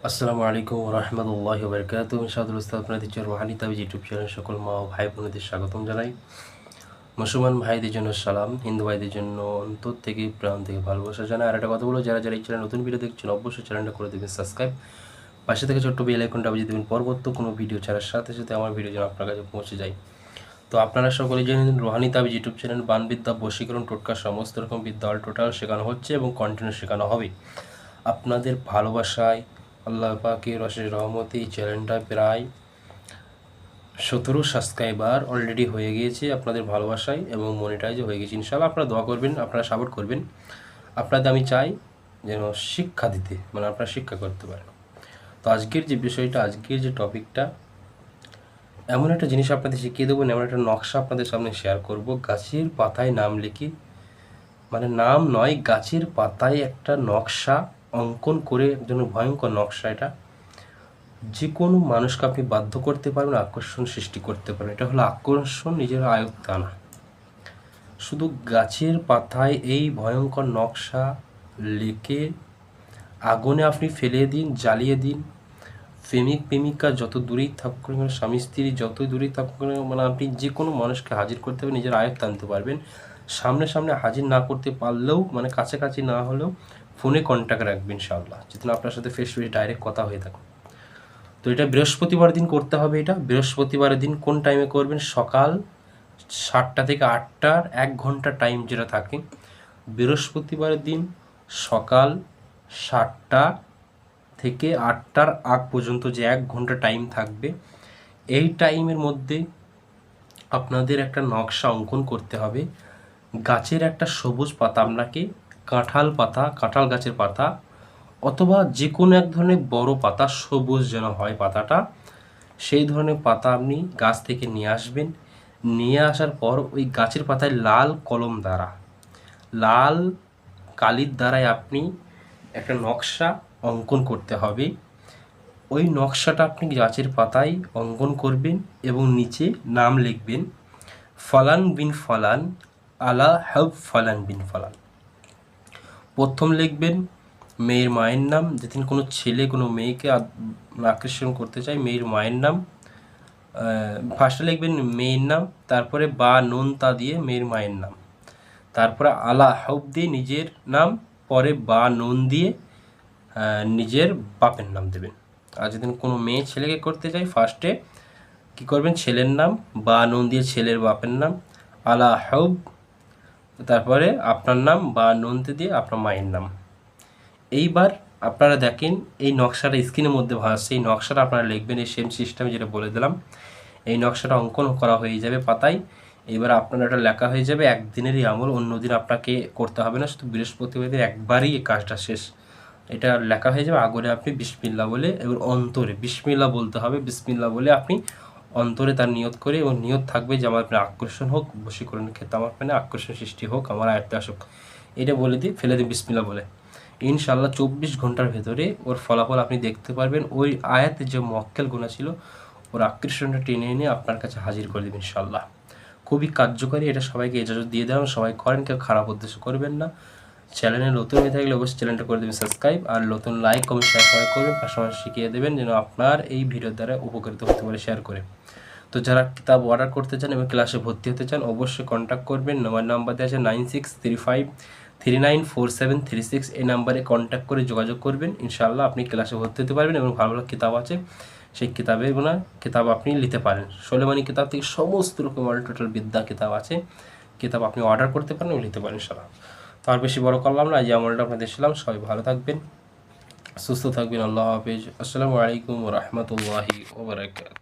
আসসালামু আলাইকুম রহমতুল্লাহি ওবরকাতুহ। শাহাদুল উস্তাদ আপনাদের রুহানি তাবিজ ইউটিউব চ্যানেল সকল মা ও ভাই বোনদের স্বাগতম জানাই। মুসলমান ভাইদের জন্য সালাম, হিন্দু ভাইদের জন্য অন্তর থেকে প্রাণ থেকে ভালোবাসা জানাই। আর একটা কথা বলো, যারা যারা এই চ্যানেল নতুন ভিডিও দেখছেন অবশ্যই চ্যানেলটা করে দেবেন সাবস্ক্রাইব, পাশে থেকে ছোট্ট বেল আইকনটা বাজিয়ে দেবেন পরবর্তী কোনো ভিডিও ছাড়ার সাথে সাথে আমার ভিডিও যেন আপনার কাছে পৌঁছে যায়। তো আপনারা সকলে জানেন রুহানি তাবিজ ইউটিউব চ্যানেল বানবিদ্যা, বশীকরণ, টোটকা সমস্ত রকম বিদ্যা অল টোটাল শেখানো হচ্ছে এবং কন্টিনিউ শেখানো হবে। আপনাদের ভালোবাসায় আল্লাহ পাকের অশেষ রহমতে এই চ্যানেলটা প্রায় 17 সাবস্ক্রাইবার অলরেডি হয়ে গিয়েছে আপনাদের ভালোবাসায় এবং মনিটাইজ হয়ে গেছে। ইনশাআল্লাহ আপনারা দোয়া করবেন, আপনারা সাপোর্ট করবেন। আপনাদের আমি চাই যেন শিক্ষা দিতে, মানে আপনারা শিক্ষা করতে পারেন। তো আজকের যে বিষয়টা, আজকের যে টপিকটা, এমন একটা জিনিস আপনাদের শিখিয়ে দেবো, এমন একটা নকশা আপনাদের সামনে শেয়ার করব। গাছের পাতায় নাম লিখে, মানে নাম নয়, গাছের পাতায় একটা নকশা অঙ্কন করে, একজন ভয়ঙ্কর নকশা। এটা যে কোনো মানুষকে আপনি বাধ্য করতে পারবেন, আকর্ষণ সৃষ্টি করতে পারবেন। এটা হলো আকর্ষণ নিজের আয়ত্তে আনা। শুধু গাছের পাতায় এই ভয়ঙ্কর নকশা লিখে আগুনে আপনি ফেলে দিন, জ্বালিয়ে দিন। প্রেমিক প্রেমিকা যত দূরেই থাকুক না কেন, স্বামী স্ত্রী যতই দূরেই থাকুক না কেন, মানে আপনি যে কোনো মানুষকে হাজির করতে পারবেন, নিজের আয়ত্তে আনতে পারবেন। সামনে সামনে হাজির না করতে পারলেও, মানে কাছাকাছি না হলেও ফোনে কন্ট্যাক্ট রাখবেন ইনশাআল্লাহ, যেন আপনার সাথে ফেস টু ফেস ডাইরেক্ট কথা হয়ে থাকে। তো এটা বৃহস্পতিবার দিন করতে হবে। এটা বৃহস্পতিবারের দিন কোন টাইমে করবেন? সকাল 7টা থেকে 8টার 1 ঘন্টা টাইম যেটা থাকে, বৃহস্পতিবারের দিন সকাল 7টা থেকে 8টার আগ পর্যন্ত যে 1 ঘন্টা টাইম থাকবে, এই টাইমের মধ্যে আপনাদের একটা নকশা অঙ্কন করতে হবে। গাছের একটা সবুজ পাতা, আপনাকে কাঁঠাল পাতা, কাঁঠাল গাছের পাতা অথবা যে কোনো এক ধরনের বড় পাতা, সবুজ যেন হয় পাতাটা, সেই ধরনের পাতা আপনি গাছ থেকে নিয়ে আসবেন। নিয়ে আসার পর ওই গাছের পাতায় লাল কলম দ্বারা, লাল কালির দ্বারায় আপনি একটা নকশা অঙ্কন করতে হবে। ওই নকশাটা আপনি গাছের পাতায় অঙ্কন করবেন এবং নিচে নাম লিখবেন, ফলান বিন ফলান আলা হাব ফলান বিন ফলান। প্রথম লিখবেন মেয়ের মায়ের নাম, যদি কোনো ছেলে কোনো মেয়েকে আকর্ষণ করতে চায়, মেয়ের মায়ের নাম। ফার্স্টে লিখবেন মেয়ের নাম, তারপরে বা নুন তা দিয়ে মেয়ের মায়ের নাম, তারপরে আলা হাব দিয়ে নিজের নাম, পরে বা নুন দিয়ে নিজের বাপের নাম দেবেন। আর যদি কোনো মেয়ে ছেলেকে করতে চায়, ফার্স্টে কী করবেন, ছেলের নাম, বা নুন দিয়ে ছেলের বাপের নাম, আলা হাব, তারপরে আপনার নাম, বা নুনতে দিয়ে আপনার মায়ের নাম। এইবার আপনারা দেখেন এই নকশাটা স্ক্রিনের মধ্যে ভাসছে, এই নকশাটা আপনারা লিখবেন এই সেম সিস্টেমে যেটা বলে দিলাম। এই নকশাটা অঙ্কন করা হয়ে যাবে পাতায়। এবার আপনার এটা লেখা হয়ে যাবে, একদিনেরই আমল, অন্য দিন আপনাকে করতে হবে না, শুধু বৃহস্পতিবার একবারই এই কাজটা শেষ। এটা লেখা হয়ে যাবে, আগুনে আপনি বিসমিল্লাহ বলে, এবার অন্তরে বিসমিল্লাহ বলতে হবে, বিসমিল্লাহ বলে আপনি অন্তরে তার নিয়ত করে, এবং নিয়ত থাকবে যে আমার আকর্ষণ হোক, বশীকরণের ক্ষেত্রে আমার আকর্ষণ সৃষ্টি হোক, আমার আয়ত্তে আসুক, এটা বলে দিয়ে ফেলে দিন বিসমিল্লাহ বলে। ইনশাআল্লাহ 24 ঘন্টার ভেতরে ওর ফলাফল আপনি দেখতে পারবেন। ওই আয়াতে যে মক্কেল গুণা ছিল, ওর আকর্ষণটা টেনে এনে আপনার কাছে হাজির করে দেবেন ইনশাআল্লাহ। খুবই কার্যকরী, এটা সবাইকে ইজাজত দিয়ে দেওয়া, সবাই করেন, কেউ খারাপ উদ্দেশ্য করবেন না। চ্যানেলে নতুন হয়ে থাকলে অবশ্যই চ্যানেলটা করে দেবেন সাবস্ক্রাইব, আর নতুন লাইক কমেন্ট শেয়ার সবাই করবেন, পাশাপাশি শিখিয়ে দেবেন যেন আপনার এই ভিডিওর দ্বারা উপকৃত হতে পারে শেয়ার করে। তো যারা কিতাব অর্ডার করতে চান এবং ক্লাসে ভর্তি হতে চান অবশ্যই কন্ট্যাক্ট করবেন। আমার নাম্বার দেওয়া আছে 9635394736, এই নাম্বারে কন্ট্যাক্ট করে যোগাযোগ করবেন। ইনশাআল্লাহ আপনি ক্লাসে ভর্তি হতে পারবেন এবং ভালো ভালো কিতাব আছে, সেই কিতাব আপনি নিতে পারেন। সোলেমানি কিতাব থেকে সমস্ত রকম অল টোটাল বিদ্যা কিতাব আছে, কিতাব আপনি অর্ডার করতে পারেন এবং নিতে পারেন ইনশাআল্লাহ। তো আর বেশি বড় করলাম না, যে আমলটা আপনাদের ছিলাম। সবাই ভালো থাকবেন, সুস্থ থাকবেন। আল্লাহ হাফেজ। আসসালামু আলাইকুম ওয়া রাহমাতুল্লাহি ওয়া বারাকাতুহু।